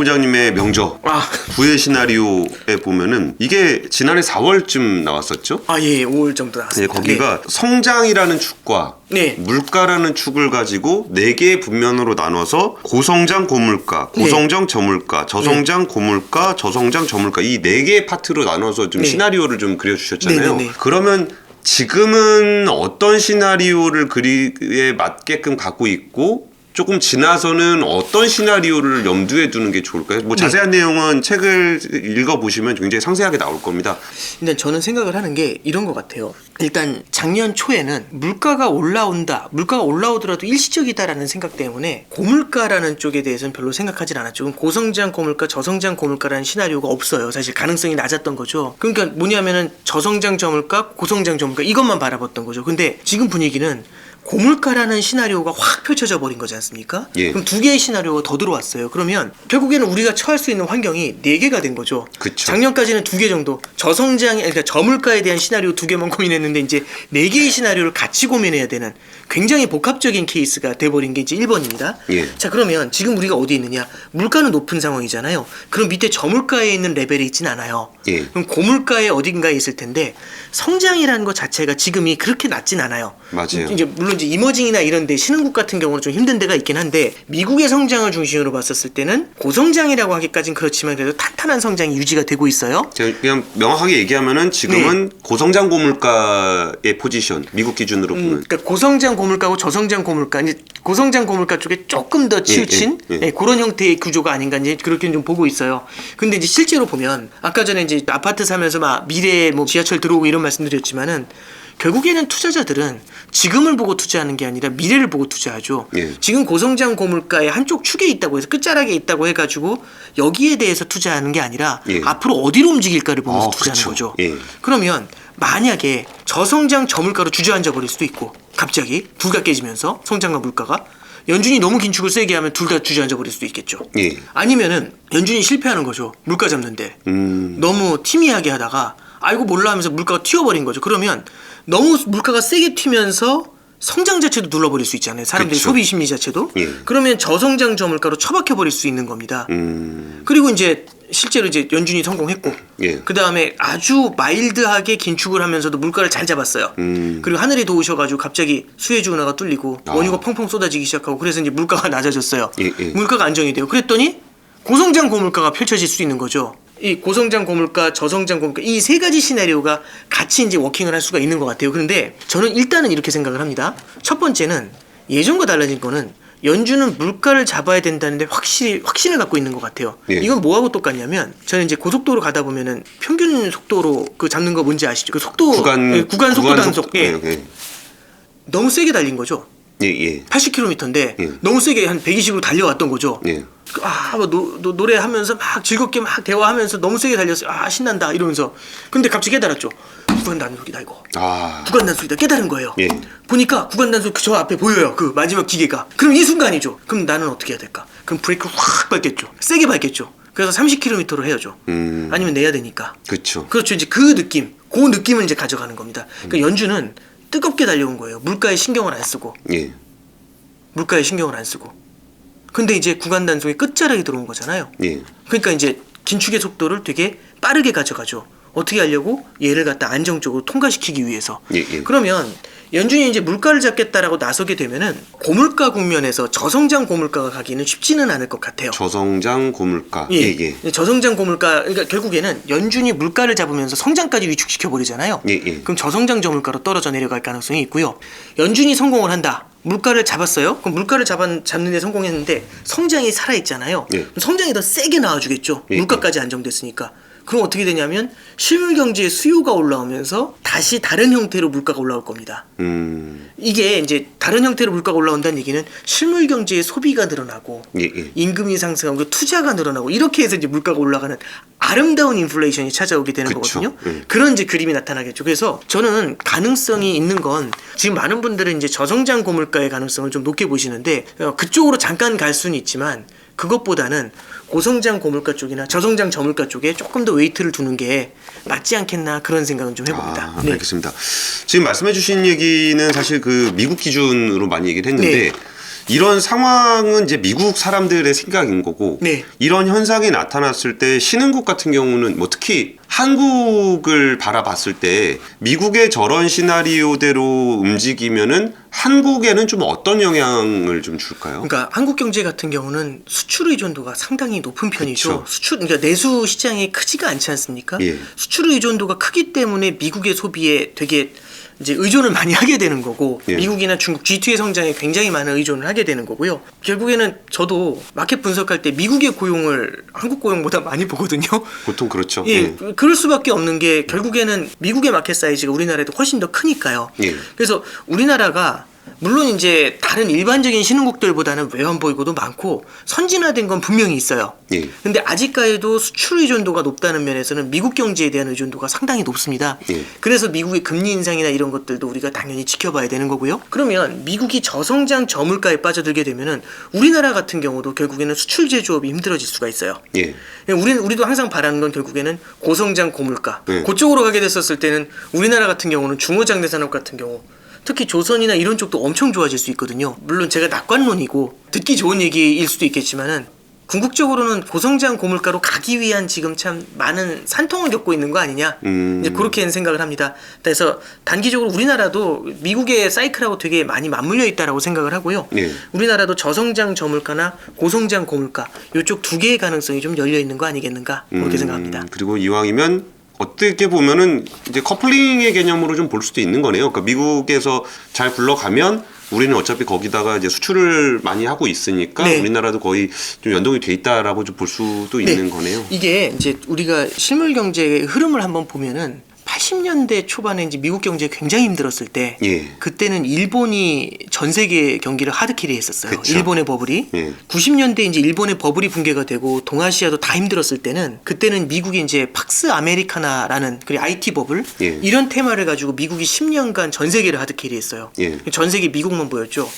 부장님의 명저 부의 시나리오에 보면은 이게 지난해 4월쯤 나왔었죠? 예, 5월 정도 나왔습니다. 네, 거기가 성장이라는 축과 물가라는 축을 가지고 4개의 분면으로 나눠서 고성장 고물가, 고성장 저물가, 저성장 고물가, 저성장 저물가 이 4개의 파트로 나눠서 좀 시나리오를 좀 그려주셨잖아요. 그러면 지금은 어떤 시나리오를 그리에 맞게끔 갖고 있고 조금 지나서는 어떤 시나리오를 염두에 두는 게 좋을까요? 뭐 자세한 내용은 책을 읽어보시면 굉장히 상세하게 나올 겁니다. 일단 저는 생각을 하는 게 이런 것 같아요. 일단 작년 초에는 물가가 올라온다, 물가가 올라오더라도 일시적이다라는 생각 때문에 고물가라는 쪽에 대해서는 별로 생각하지 않았죠. 고성장 고물가, 저성장 고물가라는 시나리오가 없어요. 사실 가능성이 낮았던 거죠. 그러니까 뭐냐면은 저성장 저물가, 고성장 저물가 이것만 바라봤던 거죠. 근데 지금 분위기는 고물가라는 시나리오가 확 펼쳐져 버린 거지 않습니까? 그럼 2개의 시나리오가 더 들어왔어요. 그러면 결국에는 우리가 처할 수 있는 환경이 4개가 된 거죠. 그쵸. 작년까지는 2개 정도 그러니까 저물가에 대한 시나리오 2개만 고민했는데 이제 4개의 시나리오를 같이 고민해야 되는 굉장히 복합적인 케이스가 돼버린 게 이제 1번입니다. 자, 그러면 지금 우리가 어디 있느냐? 물가는 높은 상황이잖아요. 그럼 밑에 저물가에 있는 레벨에 있진 않아요. 그럼 고물가에 어딘가에 있을 텐데 성장이라는 것 자체가 지금이 그렇게 낮진 않아요. 맞아요. 이제 물론 이제 이머징이나 이런데 신흥국 같은 경우는 좀 힘든 데가 있긴 한데 미국의 성장을 중심으로 봤었을 때는 고성장이라고 하기까지는 그렇지만 그래도 탄탄한 성장이 유지가 되고 있어요. 그냥 명확하게 얘기하면은 지금은 고성장 고물가의 포지션 미국 기준으로 보면 그러니까 고성장 고물가고 저성장 고물가 이제 고성장 고물가 쪽에 조금 더 치우친 그런 형태의 구조가 아닌가 이제 그렇게 좀 보고 있어요. 근데 이제 실제로 보면 아까 전에 이제 아파트 사면서 막 미래에 뭐 지하철 들어오고 이런 말씀드렸지만은 결국에는 투자자들은 지금을 보고 투자하는 게 아니라 미래를 보고 투자하죠. 지금 고성장 고물가의 한쪽 축에 있다고 해서 끝자락에 있다고 해가지고 여기에 대해서 투자하는 게 아니라 앞으로 어디로 움직일까를 보면서 투자하는 거죠. 그러면 만약에 저성장 저물가로 주저앉아 버릴 수도 있고 갑자기 둘 다 깨지면서 성장과 물가가 연준이 너무 긴축을 세게 하면 둘 다 주저앉아 버릴 수도 있겠죠. 아니면은 연준이 실패하는 거죠. 물가 잡는데 너무 티미하게 하다가 알고 몰라 하면서 물가가 튀어버린 거죠. 그러면 너무 물가가 세게 튀면서 성장 자체도 눌러버릴 수 있잖아요. 사람들의 소비 심리 자체도. 그러면 저성장 저물가로 처박혀버릴 수 있는 겁니다. 그리고 이제 실제로 이제 연준이 성공했고 그 다음에 아주 마일드하게 긴축을 하면서도 물가를 잘 잡았어요. 그리고 하늘이 도우셔가지고 갑자기 수혜주 운하가 뚫리고 원유가 펑펑 쏟아지기 시작하고 그래서 이제 물가가 낮아졌어요. 물가가 안정이 돼요. 그랬더니 고성장 고물가가 펼쳐질 수 있는 거죠. 이 고성장 고물가, 저성장 고물가 이 3가지 시나리오가 같이 이제 워킹을 할 수가 있는 것 같아요. 그런데 저는 일단은 이렇게 생각을 합니다. 첫 번째는 예전과 달라진 거는 연준은 물가를 잡아야 된다는데 확신을 갖고 있는 것 같아요. 이건 뭐하고 똑같냐면 저는 이제 고속도로 가다 보면은 평균 속도로 그 잡는 거 뭔지 아시죠? 그 속도 구간 속도 단속 너무 세게 달린 거죠. 80km인데 너무 세게 한 120으로 달려왔던 거죠. 노래하면서 막 즐겁게 막 대화하면서 너무 세게 달렸어요. 신난다 이러면서. 근데 갑자기 깨달았죠. 구간 단속이다 이거. 구간 단속이다 깨달은 거예요. 보니까 구간 단속 저 앞에 보여요. 그 마지막 기계가. 그럼 이 순간이죠. 그럼 나는 어떻게 해야 될까? 그럼 브레이크를 확 밟겠죠. 세게 밟겠죠. 그래서 30km로 해야죠. 아니면 내야 되니까. 그렇죠. 이제 그 느낌을 이제 가져가는 겁니다. 그러니까 연준은 뜨겁게 달려온 거예요. 물가에 신경을 안 쓰고. 물가에 신경을 안 쓰고. 근데 이제 구간 단속의 끝자락에 들어온 거잖아요. 그러니까 이제 긴축의 속도를 되게 빠르게 가져가죠. 어떻게 하려고? 얘를 갖다 안정적으로 통과시키기 위해서. 그러면 연준이 이제 물가를 잡겠다라고 나서게 되면은 고물가 국면에서 저성장 고물가가 가기는 쉽지는 않을 것 같아요. 저성장 고물가. 저성장 고물가 그러니까 결국에는 연준이 물가를 잡으면서 성장까지 위축시켜 버리잖아요. 그럼 저성장 저물가로 떨어져 내려갈 가능성이 있고요. 연준이 성공을 한다. 물가를 잡았어요. 그럼 물가를 잡는 데 성공했는데 성장이 살아있잖아요. 그럼 성장이 더 세게 나와주겠죠. 물가까지 안정됐으니까. 그럼 어떻게 되냐면 실물 경제의 수요가 올라오면서 다시 다른 형태로 물가가 올라올 겁니다. 이게 이제 다른 형태로 물가가 올라온다는 얘기는 실물 경제의 소비가 늘어나고 임금이 상승하고 투자가 늘어나고 이렇게 해서 이제 물가가 올라가는 아름다운 인플레이션이 찾아오게 되는 거거든요. 그런 이제 그림이 나타나겠죠. 그래서 저는 가능성이 있는 건 지금 많은 분들은 이제 저성장 고물가의 가능성을 좀 높게 보시는데 그쪽으로 잠깐 갈 수는 있지만 그것보다는 고성장 고물가 쪽이나 저성장 저물가 쪽에 조금 더 웨이트를 두는 게 맞지 않겠나 그런 생각은 좀 해봅니다. 알겠습니다. 지금 말씀해 주신 얘기는 사실 그 미국 기준으로 많이 얘기를 했는데 이런 상황은 이제 미국 사람들의 생각인 거고 네. 이런 현상이 나타났을 때 신흥국 같은 경우는 뭐 특히 한국을 바라봤을 때 미국의 저런 시나리오대로 움직이면은 한국에는 좀 어떤 영향을 좀 줄까요? 그러니까 한국 경제 같은 경우는 수출 의존도가 상당히 높은 편이죠. 그쵸. 그러니까 내수 시장이 크지가 않지 않습니까? 예. 수출 의존도가 크기 때문에 미국의 소비에 되게 이제 의존을 많이 하게 되는 거고 예. 미국이나 중국 G2의 성장에 굉장히 많은 의존을 하게 되는 거고요. 결국에는 저도 마켓 분석할 때 미국의 고용을 한국 고용보다 많이 보거든요. 보통 그렇죠. 예, 그럴 수밖에 없는 게 결국에는 미국의 마켓 사이즈가 우리나라에도 훨씬 더 크니까요. 예. 그래서 우리나라가 물론 이제 다른 일반적인 신흥국들보다는 외환 보유고도 많고 선진화된 건 분명히 있어요. 예. 근데 아직까지도 수출 의존도가 높다는 면에서는 미국 경제에 대한 의존도가 상당히 높습니다. 예. 그래서 미국의 금리 인상이나 이런 것들도 우리가 당연히 지켜봐야 되는 거고요. 그러면 미국이 저성장 저물가에 빠져들게 되면은 우리나라 같은 경우도 결국에는 수출 제조업이 힘들어질 수가 있어요. 예. 우리도 항상 바라는 건 결국에는 고성장 고물가. 네. 그쪽으로 가게 됐었을 때는 우리나라 같은 경우는 중소장대 산업 같은 경우 특히 조선이나 이런 쪽도 엄청 좋아질 수 있거든요. 물론 제가 낙관론이고 듣기 좋은 얘기일 수도 있겠지만은 궁극적으로는 고성장 고물가로 가기 위한 지금 참 많은 산통을 겪고 있는 거 아니냐 이제 그렇게 생각을 합니다. 그래서 단기적으로 우리나라도 미국의 사이클하고 되게 많이 맞물려 있다라고 생각을 하고요. 예. 우리나라도 저성장 저물가나 고성장 고물가 이쪽 두 개의 가능성이 좀 열려 있는 거 아니겠는가 그렇게 생각합니다. 그리고 이왕이면 어떻게 보면은 이제 커플링의 개념으로 좀 볼 수도 있는 거네요. 그러니까 미국에서 잘 굴러가면 우리는 어차피 거기다가 이제 수출을 많이 하고 있으니까 네. 우리나라도 거의 좀 연동이 돼 있다라고 좀 볼 수도 있는 거네요. 이게 이제 우리가 실물 경제의 흐름을 한번 보면은 80년대 초반에 이제 미국 경제 굉장히 힘들었을 때 예. 그때는 일본이 전 세계 경기를 하드캐리 했었어요. 그쵸. 일본의 버블이. 예. 90년대 이제 일본의 버블이 붕괴가 되고 동아시아도 다 힘들었을 때는 그때는 미국이 이제 팍스 아메리카나라는 그리고 IT 버블 예. 이런 테마를 가지고 미국이 10년간 전 세계를 하드캐리 했어요. 예. 전 세계 미국만 보였죠.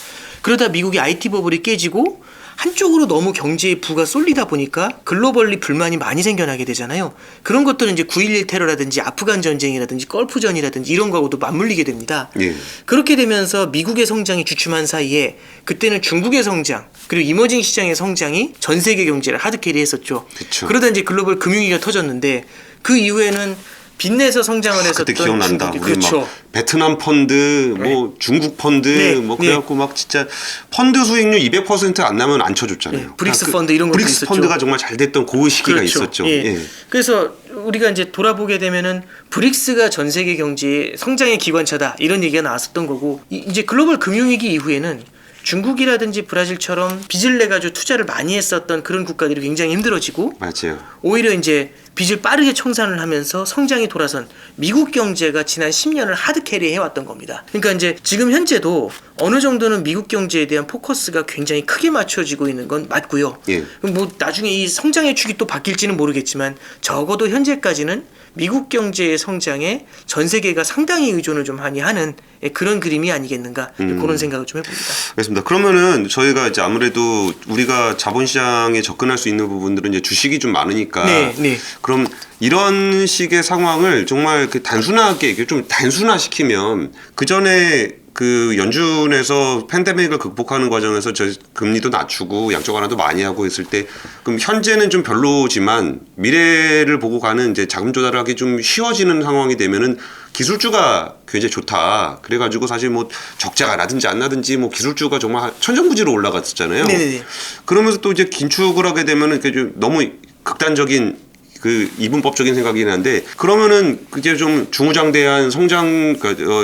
그러다 미국이 IT 버블이 깨지고 한쪽으로 너무 경제의 부가 쏠리다 보니까 글로벌리 불만이 많이 생겨나게 되잖아요. 그런 것들은 이제 9.11 테러라든지 아프간 전쟁이라든지 걸프전이라든지 이런 거하고도 맞물리게 됩니다. 예. 그렇게 되면서 미국의 성장이 주춤한 사이에 그때는 중국의 성장 그리고 이머징 시장의 성장이 전 세계 경제를 하드캐리 했었죠. 그쵸. 그러다 이제 글로벌 금융위기가 터졌는데 그 이후에는 빚내서 성장을 했었던 그때 기억난다. 중국이. 우리 그렇죠. 막 베트남 펀드, 뭐 중국 펀드, 네. 뭐 그래갖고 막 진짜 펀드 수익률 200%안 나면 안 쳐줬잖아요. 네. 브릭스 그러니까 펀드 이런 것도 브릭스 있었죠. 펀드가 정말 잘 됐던 그 시기가 그렇죠. 있었죠. 예. 예. 그래서 우리가 이제 돌아보게 되면은 브릭스가 전 세계 경제의 성장의 기관차다 이런 얘기가 나왔었던 거고 이제 글로벌 금융위기 이후에는 중국이라든지 브라질처럼 빚을 내 가지고 투자를 많이 했었던 그런 국가들이 굉장히 힘들어지고 맞아요. 오히려 이제 빚을 빠르게 청산을 하면서 성장이 돌아선 미국 경제가 지난 10년을 하드캐리 해왔던 겁니다. 그러니까 이제 지금 현재도 어느 정도는 미국 경제에 대한 포커스가 굉장히 크게 맞춰지고 있는 건 맞고요. 예. 뭐 나중에 이 성장의 축이 또 바뀔지는 모르겠지만 적어도 현재까지는 미국 경제의 성장에 전 세계가 상당히 의존을 좀 많이 하는 그런 그림이 아니겠는가 그런 생각을 좀 해봅니다. 알겠습니다. 그러면은 저희가 이제 아무래도 우리가 자본시장에 접근할 수 있는 부분들은 이제 주식이 좀 많으니까 네, 네. 그럼 이런 식의 상황을 정말 그 단순하게 이렇게 좀 단순화시키면 그 전에 그 연준에서 팬데믹을 극복하는 과정에서 저 금리도 낮추고 양적 완화도 많이 하고 있을 때 그럼 현재는 좀 별로지만 미래를 보고 가는 이제 자금 조달하기 좀 쉬워지는 상황이 되면은 기술주가 굉장히 좋다. 그래가지고 사실 뭐 적자가 나든지 안 나든지 뭐 기술주가 정말 천정부지로 올라갔었잖아요. 네네네. 그러면서 또 이제 긴축을 하게 되면은 이렇게 좀 너무 극단적인 그 이분법적인 생각이긴 한데 그러면은 그게 좀 중후장대한 성장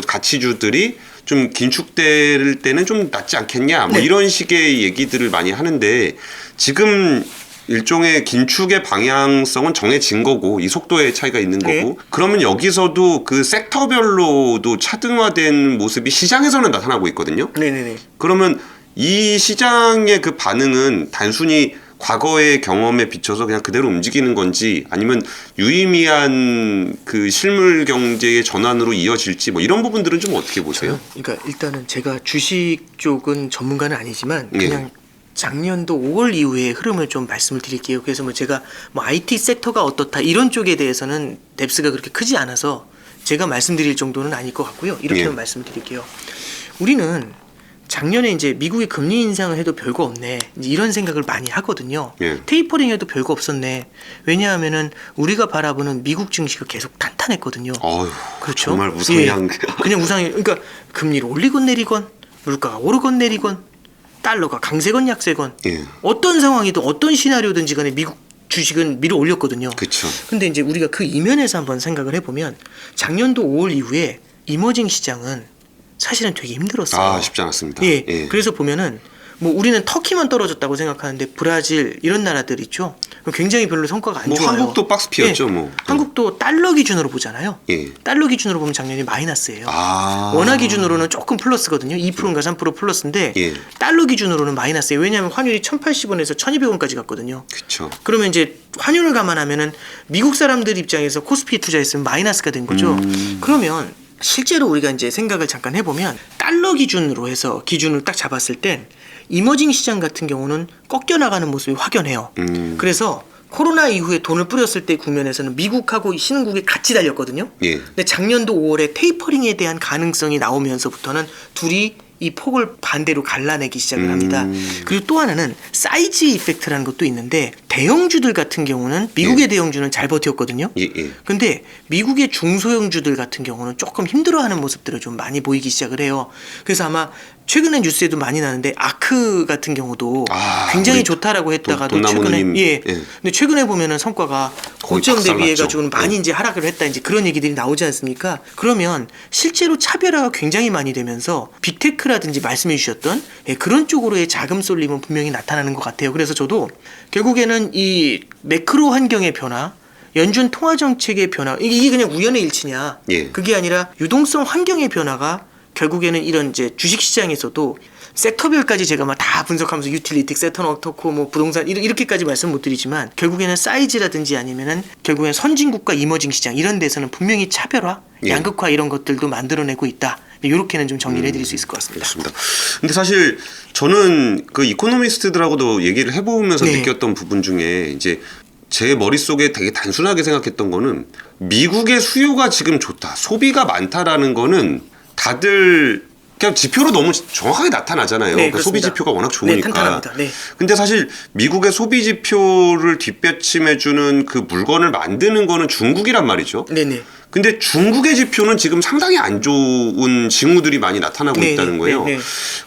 가치주들이 좀 긴축될 때는 좀 낫지 않겠냐 뭐 네. 이런 식의 얘기들을 많이 하는데 지금 일종의 긴축의 방향성은 정해진 거고 이 속도의 차이가 있는 거고 네. 그러면 여기서도 그 섹터별로도 차등화된 모습이 시장에서는 나타나고 있거든요. 네네네. 그러면 이 시장의 그 반응은 단순히 과거의 경험에 비춰서 그냥 그대로 움직이는 건지 아니면 유의미한 그 실물 경제의 전환으로 이어질지 뭐 이런 부분들은 좀 어떻게 보세요? 그러니까 일단은 제가 주식 쪽은 전문가는 아니지만 예. 그냥 작년도 5월 이후의 흐름을 좀 말씀을 드릴게요. 그래서 뭐 제가 뭐 IT 섹터가 어떻다 이런 쪽에 대해서는 뎁스가 그렇게 크지 않아서 제가 말씀드릴 정도는 아닐 것 같고요. 이렇게만 예. 말씀드릴게요. 우리는 작년에 이제 미국의 금리 인상을 해도 별거 없네. 이제 이런 생각을 많이 하거든요. 예. 테이퍼링 해도 별거 없었네. 왜냐하면은 우리가 바라보는 미국 증시가 계속 탄탄했거든요. 어휴, 그렇죠. 정말 무상향. 그냥 무상이. 그러니까 금리를 올리건 내리건 물가가 오르건 내리건 달러가 강세건 약세건 예. 어떤 상황이든 어떤 시나리오든지 간에 미국 주식은 밀어 올렸거든요. 그렇죠. 근데 이제 우리가 그 이면에서 한번 생각을 해보면 작년도 5월 이후에 이머징 시장은 사실은 되게 힘들었어요. 아, 쉽지 않았습니다. 예. 예. 그래서 보면은 뭐 우리는 터키만 떨어졌다고 생각하는데 브라질 이런 나라들 있죠. 굉장히 별로 성과가 안 뭐 좋아요. 한국도 박스피였죠, 예. 뭐. 한국도 달러 기준으로 보잖아요. 예. 달러 기준으로 보면 작년이 마이너스예요. 아. 원화 기준으로는 조금 플러스거든요. 2%인가 3% 플러스인데 예. 달러 기준으로는 마이너스예요. 왜냐하면 환율이 1,080원에서 1,200원까지 갔거든요. 그렇죠. 그러면 이제 환율을 감안하면은 미국 사람들 입장에서 코스피에 투자했으면 마이너스가 된 거죠. 그러면 실제로 우리가 이제 생각을 잠깐 해보면 달러 기준으로 해서 기준을 딱 잡았을 땐 이머징 시장 같은 경우는 꺾여 나가는 모습이 확연해요. 그래서 코로나 이후에 돈을 뿌렸을 때 국면에서는 미국하고 신흥국이 같이 달렸거든요. 예. 근데 작년도 5월에 테이퍼링에 대한 가능성이 나오면서부터는 둘이 이 폭을 반대로 갈라내기 시작을 합니다. 그리고 또 하나는 사이즈 이펙트라는 것도 있는데 대형주들 같은 경우는 미국의 예. 대형주는 잘 버텼거든요. 예, 예. 근데 미국의 중소형주들 같은 경우는 조금 힘들어하는 모습들을 좀 많이 보이기 시작을 해요. 그래서 아마 최근에 뉴스에도 많이 나는데 아크 같은 경우도 굉장히 우리 좋다라고 했다가도 돈나무님. 최근에 예. 근데 최근에 보면은 성과가 거의 고점 박살났죠. 대비해가지고는 많이 예. 이제 하락을 했다 이제 그런 얘기들이 나오지 않습니까? 그러면 실제로 차별화가 굉장히 많이 되면서 빅테크라든지 말씀해 주셨던 그런 쪽으로의 자금 쏠림은 분명히 나타나는 것 같아요. 그래서 저도 결국에는 이 매크로 환경의 변화 연준 통화 정책의 변화 이게 그냥 우연의 일치냐? 예. 그게 아니라 유동성 환경의 변화가 결국에는 이런 이제 주식 시장에서도 섹터별까지 제가 막 다 분석하면서 유틸리틱, 세턴 어떻고 뭐 부동산 이렇게까지 말씀 못 드리지만 결국에는 사이즈라든지 아니면은 결국엔 선진국과 이머징 시장 이런 데서는 분명히 차별화, 예. 양극화 이런 것들도 만들어내고 있다. 이렇게는 좀 정리를 해드릴 수 있을 것 같습니다. 그렇습니다. 근데 사실 저는 그 이코노미스트들하고도 얘기를 해보면서 네. 느꼈던 부분 중에 이제 제 머릿속에 되게 단순하게 생각했던 거는 미국의 수요가 지금 좋다, 소비가 많다라는 거는 다들 그냥 지표로 너무 정확하게 나타나잖아요. 네, 그러니까 소비 그렇습니다. 지표가 워낙 네, 좋으니까. 탄탄합니다. 네. 근데 사실 미국의 소비 지표를 뒷받침해주는 그 물건을 만드는 거는 중국이란 말이죠. 네네. 근데 중국의 지표는 지금 상당히 안 좋은 징후들이 많이 나타나고 네, 있다는 네, 거예요. 네, 네.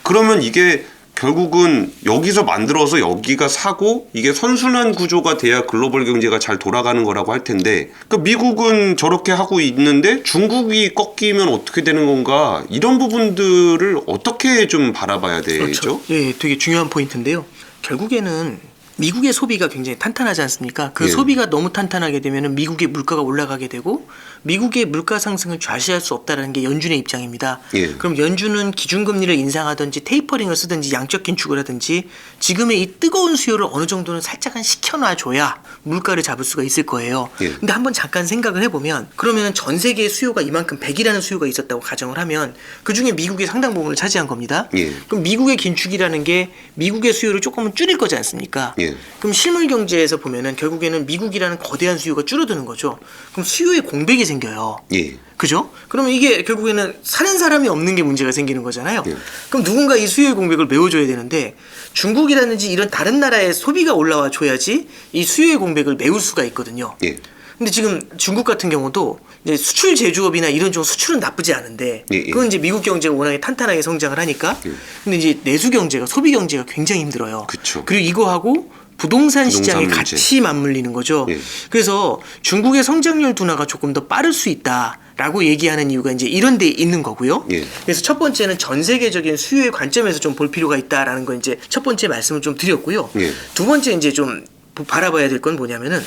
그러면 이게 결국은 여기서 만들어서 여기가 사고 이게 선순환 구조가 돼야 글로벌 경제가 잘 돌아가는 거라고 할 텐데 그러니까 미국은 저렇게 하고 있는데 중국이 꺾이면 어떻게 되는 건가 이런 부분들을 어떻게 좀 바라봐야 되죠? 그렇죠. 예, 되게 중요한 포인트인데요. 결국에는 미국의 소비가 굉장히 탄탄하지 않습니까? 그 예. 소비가 너무 탄탄하게 되면 미국의 물가가 올라가게 되고 미국의 물가 상승을 좌시할 수 없다는 게 연준의 입장입니다. 예. 그럼 연준은 기준금리를 인상하든지 테이퍼링을 쓰든지 양적 긴축을 하든지 지금의 이 뜨거운 수요를 어느 정도는 살짝은 식혀놔줘야 물가를 잡을 수가 있을 거예요. 예. 근데 한번 잠깐 생각을 해보면 그러면 전 세계의 수요가 이만큼 100이라는 수요가 있었다고 가정을 하면 그중에 미국이 상당 부분을 차지한 겁니다. 예. 그럼 미국의 긴축이라는 게 미국의 수요를 조금은 줄일 거지 않습니까? 예. 그럼 실물 경제에서 보면은 결국에는 미국이라는 거대한 수요가 줄어드는 거죠. 그럼 수요의 공백이 생겨요. 예. 그죠? 그러면 이게 결국에는 사는 사람이 없는 게 문제가 생기는 거잖아요. 예. 그럼 누군가 이 수요의 공백을 메워줘야 되는데 중국이라든지 이런 다른 나라의 소비가 올라와 줘야지 이 수요의 공백을 메울 수가 있거든요. 예. 근데 지금 중국 같은 경우도 이제 수출 제조업이나 이런 쪽 수출은 나쁘지 않은데 예, 예. 그건 이제 미국 경제가 워낙에 탄탄하게 성장을 하니까 근데 이제 내수 경제가 소비 경제가 굉장히 힘들어요. 그쵸. 그리고 이거하고 부동산 시장에 문제. 같이 맞물리는 거죠. 예. 그래서 중국의 성장률 둔화가 조금 더 빠를 수 있다라고 얘기하는 이유가 이제 이런 데 있는 거고요. 예. 그래서 첫 번째는 전 세계적인 수요의 관점에서 좀 볼 필요가 있다라는 거 이제 첫 번째 말씀을 좀 드렸고요. 예. 두 번째 이제 좀 바라봐야 될 건 뭐냐면은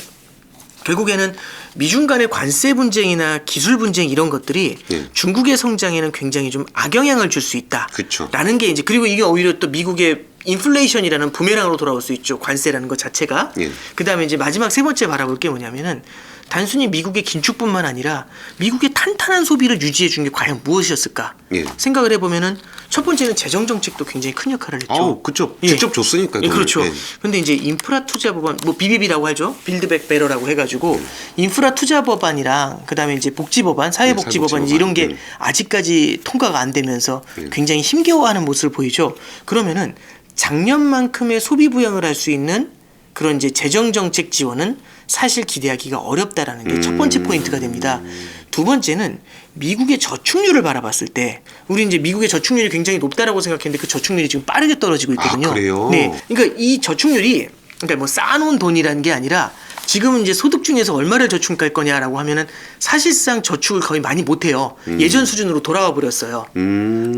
결국에는 미중 간의 관세 분쟁이나 기술 분쟁 이런 것들이 예. 중국의 성장에는 굉장히 좀 악영향을 줄 수 있다. 그쵸. 라는 게 이제 그리고 이게 오히려 또 미국의 인플레이션이라는 부메랑으로 돌아올 수 있죠. 관세라는 것 자체가. 예. 그다음에 이제 마지막 세 번째 바라볼 게 뭐냐면은 단순히 미국의 긴축뿐만 아니라 미국의 탄탄한 소비를 유지해 준 게 과연 무엇이었을까? 예. 생각을 해보면은 첫 번째는 재정 정책도 굉장히 큰 역할을 했죠. 아우, 그쵸. 직접 줬으니까. 예, 그렇죠. 예. 근데 이제 인프라 투자 법안, 뭐 BBB라고 하죠. 빌드백 베러라고 해가지고 인프라 투자 법안이랑 그다음에 이제 복지 법안, 사회복지 법안 이런 게 아직까지 통과가 안 되면서 굉장히 힘겨워하는 모습을 보이죠. 그러면은 작년만큼의 소비 부양을 할 수 있는 그런 이제 재정 정책 지원은 사실 기대하기가 어렵다라는 게 첫 번째 포인트가 됩니다. 두 번째는 미국의 저축률을 바라봤을 때 우리 이제 미국의 저축률이 굉장히 높다라고 생각했는데 그 저축률이 지금 빠르게 떨어지고 있거든요. 아, 그래요? 네. 그러니까 이 저축률이 그러니까 뭐 쌓아놓은 돈이라는 게 아니라 지금은 이제 소득 중에서 얼마를 저축할 거냐라고 하면은 사실상 저축을 거의 많이 못해요. 예전 수준으로 돌아와 버렸어요.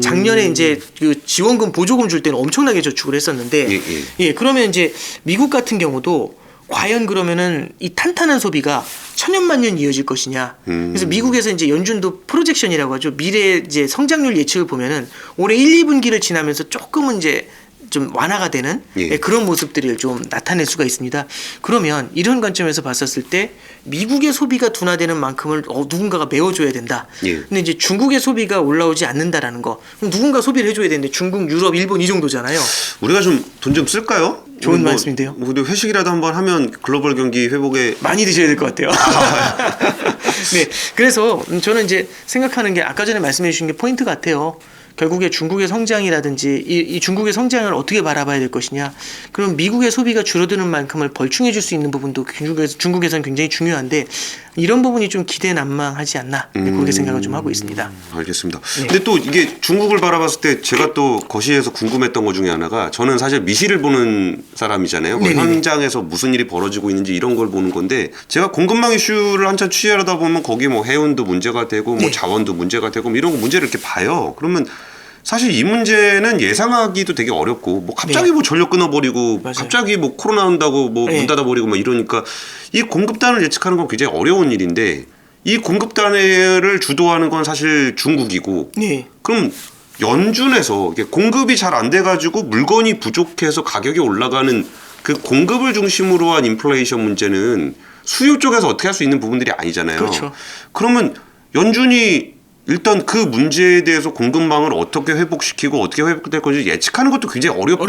작년에 이제 그 지원금 보조금 줄 때는 엄청나게 저축을 했었는데, 예, 그러면 이제 미국 같은 경우도 과연 그러면은 이 탄탄한 소비가 천년만년 이어질 것이냐. 그래서 미국에서 이제 연준도 프로젝션이라고 하죠. 미래 이제 성장률 예측을 보면은 올해 1, 2분기를 지나면서 조금은 이제 좀 완화가 되는 그런 모습들을 좀 나타낼 수가 있습니다. 그러면 이런 관점에서 봤었을 때 미국의 소비가 둔화되는 만큼을 누군가가 메워줘야 된다. 근데 이제 중국의 소비가 올라오지 않는다라는 거. 그럼 누군가 소비를 해줘야 되는데 중국, 유럽, 일본 이 정도잖아요. 우리가 좀 돈 좀 쓸까요? 좋은 말씀인데요. 우리 회식이라도 한번 하면 글로벌 경기 회복에 많이 드셔야 될 것 같아요. 네, 그래서 저는 이제 생각하는 게 아까 전에 말씀해 주신 게 포인트 같아요. 결국에 중국의 성장이라든지 이 중국의 성장을 어떻게 바라봐야 될 것이냐. 그럼 미국의 소비가 줄어드는 만큼을 벌충해 줄 수 있는 부분도 중국에서는 굉장히 중요한데 이런 부분이 좀 기대난망하지 않나 그렇게 생각을 좀 하고 있습니다. 알겠습니다. 근데 또 이게 중국을 바라봤을 때 제가 또 거시에서 궁금했던 것 중에 하나가 저는 사실 미시를 보는 사람이잖아요. 현장에서 무슨 일이 벌어지고 있는지 이런 걸 보는 건데 제가 공급망 이슈를 한참 취재하다 보면 거기 뭐 해운도 문제가 되고 뭐 자원도 문제가 되고 뭐 이런 거 문제를 이렇게 봐요. 그러면 사실 이 문제는 예상하기도 되게 어렵고 뭐 갑자기 뭐 전력 끊어버리고 갑자기 뭐 코로나 온다고 뭐 문 닫아버리고 막 이러니까 이 공급단을 예측하는 건 굉장히 어려운 일인데 이 공급단을 주도하는 건 사실 중국이고 그럼 연준에서 이게 공급이 잘 안 돼가지고 물건이 부족해서 가격이 올라가는 그 공급을 중심으로 한 인플레이션 문제는 수요 쪽에서 어떻게 할 수 있는 부분들이 아니잖아요. 그렇죠. 그러면 연준이 일단 그 문제에 대해서 공급망을 어떻게 회복시키고 어떻게 회복될 건지 예측하는 것도 굉장히 어렵고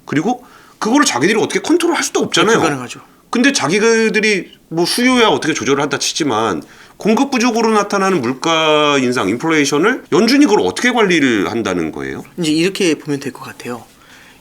그리고 그거를 자기들이 어떻게 컨트롤할 수도 없잖아요. 불가능하죠. 근데 자기들이 뭐 수요야 어떻게 조절을 한다 치지만 공급 부족으로 나타나는 물가 인상, 인플레이션을 연준이 그걸 어떻게 관리를 한다는 거예요? 이제 이렇게 보면 될 것 같아요.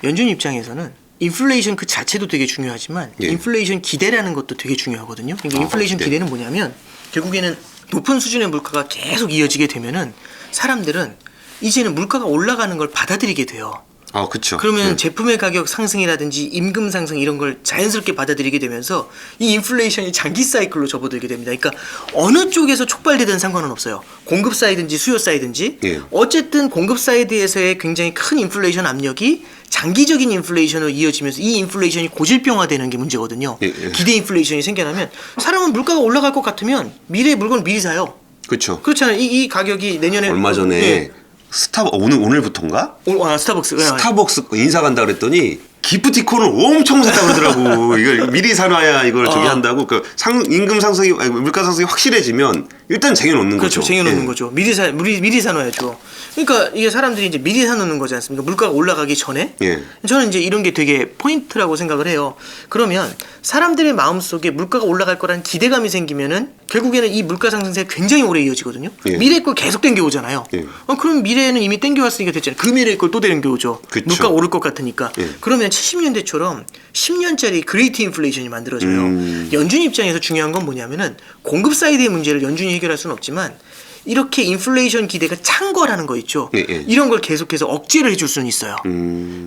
연준 입장에서는 인플레이션 그 자체도 되게 중요하지만 인플레이션 기대라는 것도 되게 중요하거든요. 그러니까 인플레이션 기대는 뭐냐면 결국에는 높은 수준의 물가가 계속 이어지게 되면은 사람들은 이제는 물가가 올라가는 걸 받아들이게 돼요. 아, 그렇죠. 그러면 제품의 가격 상승이라든지 임금 상승 이런 걸 자연스럽게 받아들이게 되면서 이 인플레이션이 장기 사이클로 접어들게 됩니다. 그러니까 어느 쪽에서 촉발되든 상관은 없어요. 공급 사이든지 수요 사이든지 어쨌든 공급 사이드에서의 굉장히 큰 인플레이션 압력이 장기적인 인플레이션으로 이어지면서 이 인플레이션이 고질병화되는 게 문제거든요. 기대 인플레이션이 생겨나면 사람은 물가가 올라갈 것 같으면 미래의 물건을 미리 사요. 그렇죠. 그렇잖아요. 이 가격이 내년에 얼마 전에 오늘부터인가? 스타벅스. 스타벅스 인사 간다 그랬더니 기프티콘을 엄청 샀다 그러더라고. 이걸 미리 사놔야 이걸 저기 한다고. 그 임금 상승이 물가 상승이 확실해지면 일단 쟁여놓는 거죠. 그렇죠. 쟁여놓는 거죠. 미리 사놔야죠. 그러니까 이게 사람들이 이제 미리 사놓는 거지 않습니까? 물가가 올라가기 전에. 저는 이제 이런 게 되게 포인트라고 생각을 해요. 그러면 사람들의 마음속에 물가가 올라갈 거라는 기대감이 생기면은 결국에는 이 물가 상승세가 굉장히 오래 이어지거든요. 미래 걸 계속 땡겨오잖아요. 그럼 미래에는 이미 땡겨왔으니까 됐잖아요. 그 미래 걸 또 땡겨오죠. 물가 오를 것 같으니까. 그러면 70년대처럼 10년짜리 그레이트 인플레이션이 만들어져요. 연준 입장에서 중요한 건 뭐냐면은 공급 사이드의 문제를 연준이 해결할 수는 없지만 이렇게 인플레이션 기대가 찬 거라는 거 있죠. 이런 걸 계속해서 억제를 해줄 수는 있어요.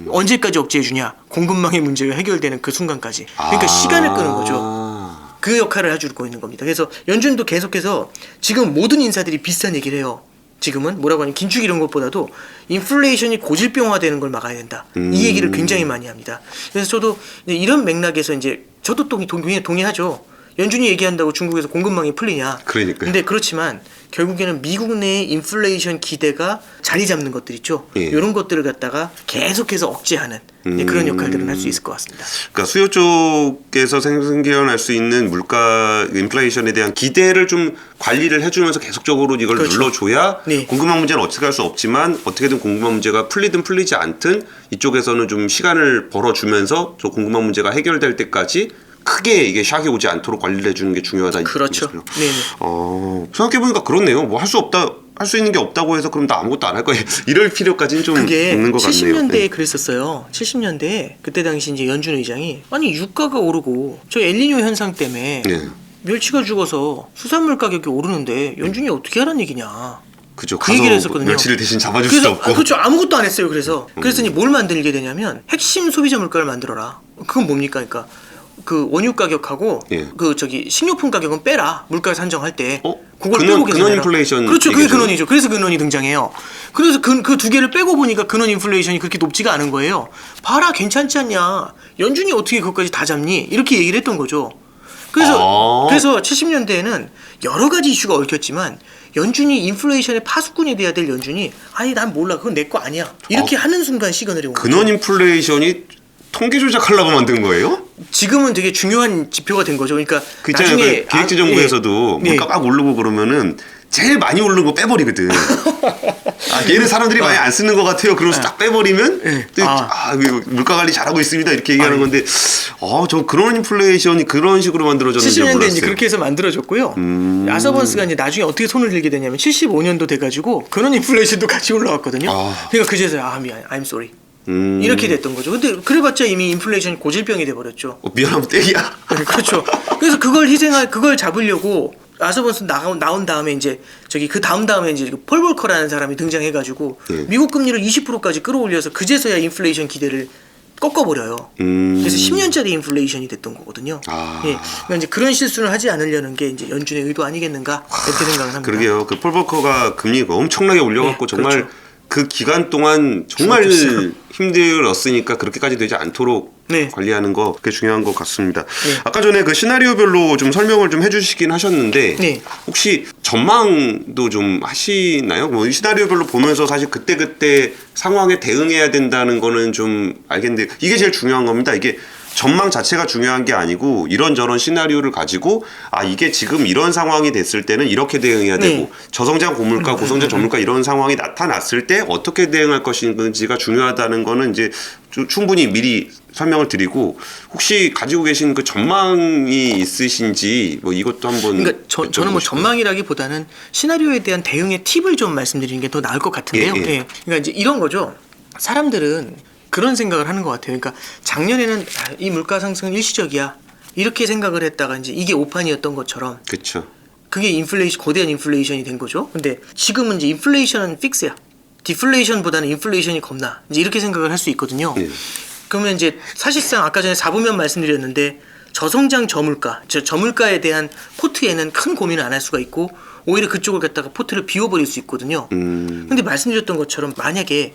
언제까지 억제해주냐? 공급망의 문제가 해결되는 그 순간까지. 그러니까 시간을 끄는 거죠. 그 역할을 해주고 있는 겁니다. 그래서 연준도 계속해서 지금 모든 인사들이 비슷한 얘기를 해요. 지금은 뭐라고 하니 긴축 이런 것보다도 인플레이션이 고질병화되는 걸 막아야 된다. 이 얘기를 굉장히 많이 합니다. 그래서 저도 이런 맥락에서 이제 저도 동의하죠. 연준이 얘기한다고 중국에서 공급망이 풀리냐? 그러니까요. 근데 그렇지만 결국에는 미국 내의 인플레이션 기대가 자리 잡는 것들 있죠. 예. 이런 것들을 갖다가 계속해서 억제하는 그런 역할들은 할 수 있을 것 같습니다. 그러니까 수요 쪽에서 생겨날 수 있는 물가 인플레이션에 대한 기대를 좀 관리를 해주면서 계속적으로 이걸 그렇죠. 눌러줘야 네. 공급망 문제는 어떻게 할 수 없지만 어떻게든 공급망 문제가 풀리든 풀리지 않든 이쪽에서는 좀 시간을 벌어주면서 저 공급망 문제가 해결될 때까지 크게 이게 샥이 오지 않도록 관리를 해주는 게 중요하다. 그렇죠. 네네. 생각해보니까 그렇네요. 뭐 할 수 없다, 할 수 있는 게 없다고 해서 그럼 나 아무것도 안 할 거예요. 이럴 필요까지는 좀 그게 없는 것 같네요. 70년대에 네. 그랬었어요. 70년대에 그때 당시 이제 연준 의장이 아니 유가가 오르고 저 엘니뇨 현상 때문에 네. 멸치가 죽어서 수산물 가격이 오르는데 연준이 어떻게 하라는 얘기냐. 그죠. 그 얘기를 가서 했었거든요. 멸치를 대신 잡아줄 그래서 수도 없고. 그렇죠. 아무것도 안 했어요. 그래서 이제 뭘 만들게 되냐면 핵심 소비자 물가를 만들어라. 그건 뭡니까? 그러니까 그 원유 가격하고 예. 그 저기 식료품 가격은 빼라. 물가 산정할 때. 그걸 근원- 빼고 근원 계산해라. 인플레이션 그렇죠. 그게 얘기죠. 근원이죠. 그래서 근원이 등장해요. 그래서 그 두 개를 빼고 보니까 근원 인플레이션이 그렇게 높지가 않은 거예요. 봐라 괜찮지 않냐. 연준이 어떻게 그것까지 다 잡니? 이렇게 얘기를 했던 거죠. 그래서 70년대에는 여러 가지 이슈가 얽혔지만 연준이 인플레이션의 파수꾼이 돼야 될 연준이 아니 난 몰라 그건 내 거 아니야 이렇게 하는 순간 시그널이 온 거죠. 근원 인플레이션이 통계 조작하려고 만든 거예요? 지금은 되게 중요한 지표가 된 거죠. 그러니까 그 있잖아요. 나중에 그 기획재정부에서도 예. 물가 막 오르고 그러면은 제일 많이 오르는 거 빼버리거든. 얘는 사람들이 많이 안 쓰는 것 같아요. 그러면서 딱 빼버리면 예. 또 이거 물가 관리 잘하고 있습니다. 이렇게 얘기하는 건데 저 그런 인플레이션이 그런 식으로 만들어졌는지 70년대 몰랐어요. 이제 그렇게 해서 만들어졌고요. 아서번스가 이제 나중에 어떻게 손을 들게 되냐면 75년도 돼가지고 근원 인플레이션도 같이 올라왔거든요. 그러니까 그제서야 미안, I'm sorry. 이렇게 됐던 거죠. 근데 그래봤자 이미 인플레이션 고질병이 돼버렸죠. 미안하면 땡이야. 그렇죠. 그래서 그걸 잡으려고 아서번스 나온 다음에 이제 저기 그 다음에 이제 폴 볼커라는 사람이 등장해가지고 미국 금리를 20%까지 끌어올려서 그제서야 인플레이션 기대를 꺾어버려요. 그래서 10년짜리 인플레이션이 됐던 거거든요. 예. 그러니까 이제 그런 실수를 하지 않으려는 게 이제 연준의 의도 아니겠는가 이렇게 생각을 합니다. 그러게요. 그 폴 볼커가 금리가 엄청나게 올려갖고 정말 그렇죠. 그 기간 동안 정말 죽었어요. 힘들었으니까 그렇게까지 되지 않도록 관리하는 거 그게 중요한 것 같습니다. 아까 전에 그 시나리오별로 좀 설명을 좀 해주시긴 하셨는데 혹시 전망도 좀 하시나요? 뭐 이 시나리오별로 보면서 사실 그때 상황에 대응해야 된다는 거는 좀 알겠는데 이게 제일 중요한 겁니다. 이게 전망 자체가 중요한 게 아니고 이런저런 시나리오를 가지고 이게 지금 이런 상황이 됐을 때는 이렇게 대응해야 되고 저성장 고물가, 고성장 저물가 이런 상황이 나타났을 때 어떻게 대응할 것인지가 중요하다는 거는 이제 충분히 미리 설명을 드리고 혹시 가지고 계신 그 전망이 있으신지 뭐 이것도 한번 그러니까 저는 뭐 전망이라기보다는 시나리오에 대한 대응의 팁을 좀 말씀드리는 게 더 나을 것 같은데요. 그러니까 이제 이런 거죠. 사람들은 그런 생각을 하는 것 같아요. 그러니까 작년에는 이 물가 상승은 일시적이야 이렇게 생각을 했다가 이제 이게 오판이었던 것처럼. 그렇죠. 그게 거대한 인플레이션이 된 거죠. 근데 지금은 이제 인플레이션은 픽스야. 디플레이션보다는 인플레이션이 겁나. 이제 이렇게 생각을 할 수 있거든요. 그러면 이제 사실상 아까 전에 4부면 말씀드렸는데 저성장 저물가, 저물가에 대한 포트에는 큰 고민을 안 할 수가 있고 오히려 그쪽을 갖다가 포트를 비워버릴 수 있거든요. 근데 말씀드렸던 것처럼 만약에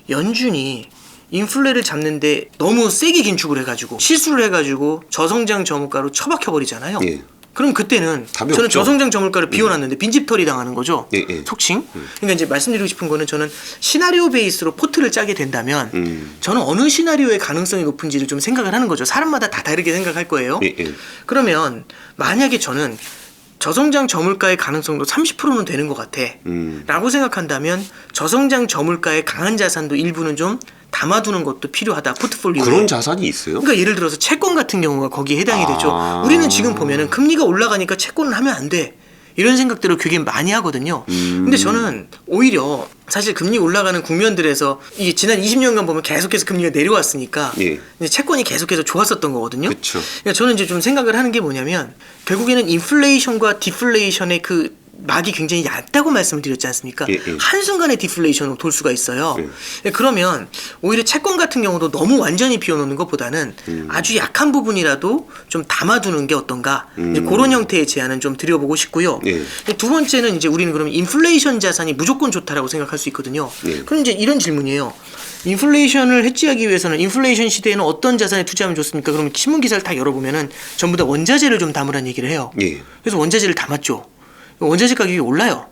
연준이 인플레를 잡는데 너무 세게 긴축을 해가지고 실수를 해가지고 저성장 저물가로 처박혀버리잖아요. 그럼 그때는 저는 없죠. 저성장 저물가를 비워놨는데 빈집털이 당하는 거죠. 속칭. 그러니까 이제 말씀드리고 싶은 거는 저는 시나리오 베이스로 포트를 짜게 된다면 저는 어느 시나리오의 가능성이 높은지를 좀 생각을 하는 거죠. 사람마다 다 다르게 생각할 거예요. 그러면 만약에 저는 저성장 저물가의 가능성도 30%는 되는 것 같아 라고 생각한다면 저성장 저물가의 강한 자산도 일부는 좀 담아두는 것도 필요하다. 포트폴리오에. 그런 자산이 있어요? 그러니까 예를 들어서 채권 같은 경우가 거기에 해당이 되죠. 우리는 지금 보면은 금리가 올라가니까 채권을 하면 안 돼. 이런 생각들을 되게 많이 하거든요. 근데 저는 오히려 사실 금리 올라가는 국면들에서 이 지난 20년간 보면 계속해서 금리가 내려왔으니까 이제 채권이 계속해서 좋았었던 거거든요. 그쵸. 그러니까 저는 이제 좀 생각을 하는 게 뭐냐면 결국에는 인플레이션과 디플레이션의 그 막이 굉장히 얕다고 말씀을 드렸지 않습니까? 예. 한순간에 디플레이션으로 돌 수가 있어요. 그러면 오히려 채권 같은 경우도 너무 완전히 비워놓는 것보다는 아주 약한 부분이라도 좀 담아두는 게 어떤가, 이제 그런 형태의 제안은 좀 드려보고 싶고요. 두 번째는 이제 우리는 그러면 인플레이션 자산이 무조건 좋다라고 생각할 수 있거든요. 그럼 이제 이런 질문이에요. 인플레이션을 해지하기 위해서는 인플레이션 시대에는 어떤 자산에 투자하면 좋습니까? 그러면 신문 기사를 다 열어보면은 전부 다 원자재를 좀 담으라는 얘기를 해요. 그래서 원자재를 담았죠. 원자재 가격이 올라요.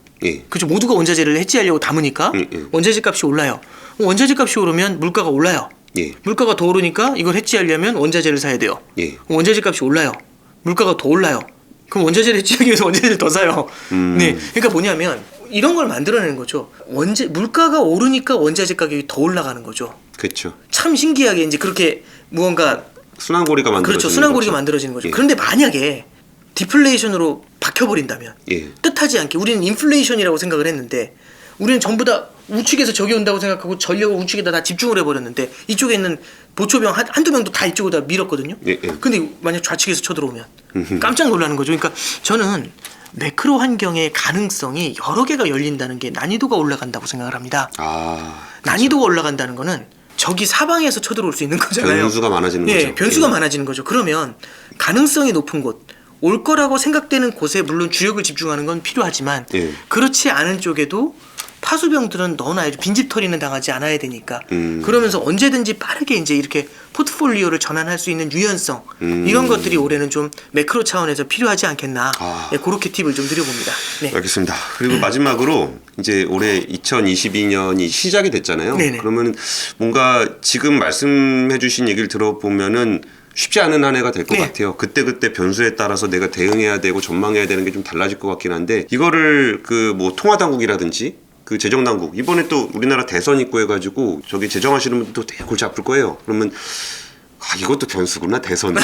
그렇죠. 모두가 원자재를 해지하려고 담으니까 원자재 값이 올라요. 원자재 값이 오르면 물가가 올라요. 물가가 더 오르니까 이걸 해지하려면 원자재를 사야 돼요. 원자재 값이 올라요. 물가가 더 올라요. 그럼 원자재를 해지하기 위해서 원자재를 더 사요. 네, 그러니까 뭐냐면 이런 걸 만들어내는 거죠. 물가가 오르니까 원자재 가격이 더 올라가는 거죠. 그렇죠. 참 신기하게 이제 그렇게 무언가 순환고리가 만들어지는 그렇죠. 순환고리가 만들어지는 거죠. 그런데 만약에 디플레이션으로 박혀버린다면 뜻하지 않게 우리는 인플레이션이라고 생각을 했는데 우리는 전부 다 우측에서 저기 온다고 생각하고 전력을 우측에다 다 집중을 해버렸는데 이쪽에 있는 보초병 한두 명도 다 이쪽으로 다 밀었거든요. 근데 만약 좌측에서 쳐들어오면 깜짝 놀라는 거죠. 그러니까 저는 매크로 환경의 가능성이 여러 개가 열린다는 게 난이도가 올라간다고 생각을 합니다. 난이도가 올라간다는 거는 저기 사방에서 쳐들어올 수 있는 거잖아요. 변수가 많아지는 거죠. 변수가 많아지는 거죠. 그러면 가능성이 높은 곳, 올 거라고 생각되는 곳에 물론 주력을 집중하는 건 필요하지만 그렇지 않은 쪽에도 파수병들은 넣어놔야죠. 빈집털이는 당하지 않아야 되니까. 그러면서 언제든지 빠르게 이제 이렇게 포트폴리오를 전환할 수 있는 유연성 이런 것들이 올해는 좀 매크로 차원에서 필요하지 않겠나. 그렇게 팁을 좀 드려봅니다. 네. 알겠습니다. 그리고 마지막으로 이제 올해 2022년이 시작이 됐잖아요. 그러면 뭔가 지금 말씀해주신 얘기를 들어보면은 쉽지 않은 한 해가 될 것 같아요. 그때 변수에 따라서 내가 대응해야 되고 전망해야 되는 게 좀 달라질 것 같긴 한데 이거를 그 뭐 통화당국이라든지 그 재정당국 이번에 또 우리나라 대선 있고 해가지고 저기 재정하시는 분들도 되게 골치 아플 거예요. 그러면 이것도 변수구나 대선이.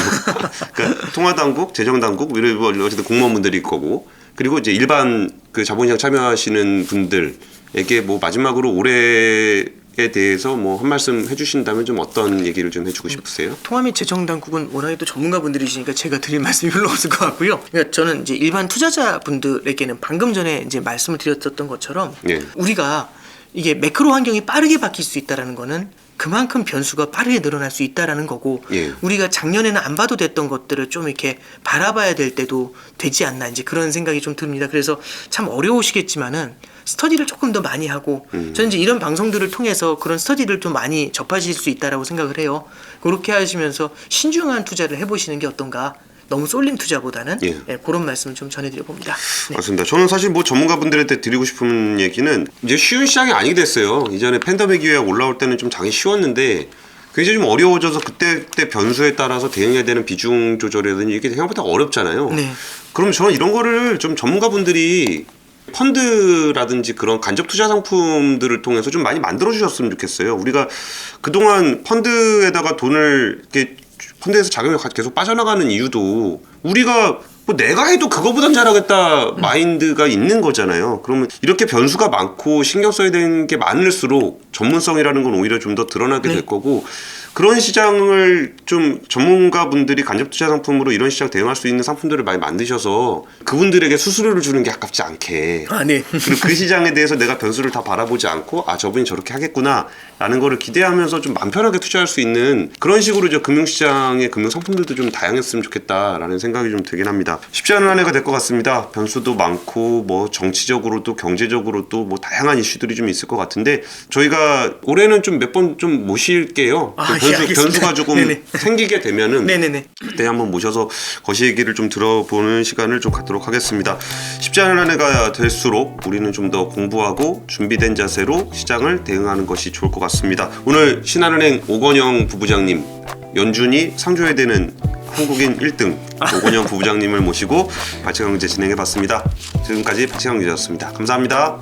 그러니까 통화당국, 재정당국 어쨌든 공무원분들일 거고 그리고 이제 일반 그 자본시장 참여하시는 분들에게 뭐 마지막으로 올해에 대해서 뭐 한 말씀 해주신다면 좀 어떤 얘기를 좀 해주고 싶으세요? 통화 및 재정당국은 워낙에 또 전문가분들이시니까 제가 드릴 말씀이 별로 없을 것 같고요. 그러니까 저는 이제 일반 투자자분들에게는 방금 전에 이제 말씀을 드렸던 것처럼 우리가 이게 매크로 환경이 빠르게 바뀔 수 있다라는 거는 그만큼 변수가 빠르게 늘어날 수 있다라는 거고 우리가 작년에는 안 봐도 됐던 것들을 좀 이렇게 바라봐야 될 때도 되지 않나 이제 그런 생각이 좀 듭니다. 그래서 참 어려우시겠지만은 스터디를 조금 더 많이 하고 저는 이제 이런 방송들을 통해서 그런 스터디를 좀 많이 접하실 수 있다라고 생각을 해요. 그렇게 하시면서 신중한 투자를 해보시는 게 어떤가. 너무 쏠림 투자보다는 그런 말씀을 좀 전해드려 봅니다. 맞습니다. 저는 사실 뭐 전문가분들한테 드리고 싶은 얘기는 이제 쉬운 시장이 아니게 됐어요. 이전에 팬데믹 이후에 올라올 때는 좀 장이 쉬웠는데 굉장히 좀 어려워져서 그때 변수에 따라서 대응해야 되는 비중 조절이라든지 이게 생각보다 어렵잖아요. 그럼 저는 이런 거를 좀 전문가분들이 펀드라든지 그런 간접 투자 상품들을 통해서 좀 많이 만들어 주셨으면 좋겠어요. 우리가 그동안 펀드에다가 돈을 이렇게 펀드에서 자금이 계속 빠져나가는 이유도 우리가 뭐 내가 해도 그거보단 잘하겠다 마인드가 있는 거잖아요. 그러면 이렇게 변수가 많고 신경 써야 되는 게 많을수록 전문성이라는 건 오히려 좀 더 드러나게 될 거고 그런 시장을 좀 전문가분들이 간접 투자 상품으로 이런 시장 대응할 수 있는 상품들을 많이 만드셔서 그분들에게 수수료를 주는 게 아깝지 않게 그리고 그 시장에 대해서 내가 변수를 다 바라보지 않고 저분이 저렇게 하겠구나 라는 거를 기대하면서 좀 마음 편하게 투자할 수 있는 그런 식으로 이제 금융시장의 금융 상품들도 좀 다양했으면 좋겠다라는 생각이 좀 들긴 합니다. 쉽지 않은 한 해가 될 것 같습니다. 변수도 많고 뭐 정치적으로도 경제적으로도 뭐 다양한 이슈들이 좀 있을 것 같은데 저희가 올해는 좀 몇 번 좀 모실게요. 변수가 조금 생기게 되면은 그때 한번 모셔서 거시 얘기를 좀 들어보는 시간을 좀 갖도록 하겠습니다. 쉽지 않은 한 해가 될수록 우리는 좀 더 공부하고 준비된 자세로 시장을 대응하는 것이 좋을 것 같습니다. 오늘 신한은행 오건영 부부장님, 연준이 상조해야 되는 한국인 1등 오건영 부부장님을 모시고 발칙한 경제 진행해봤습니다. 지금까지 발칙한 경제였습니다. 감사합니다.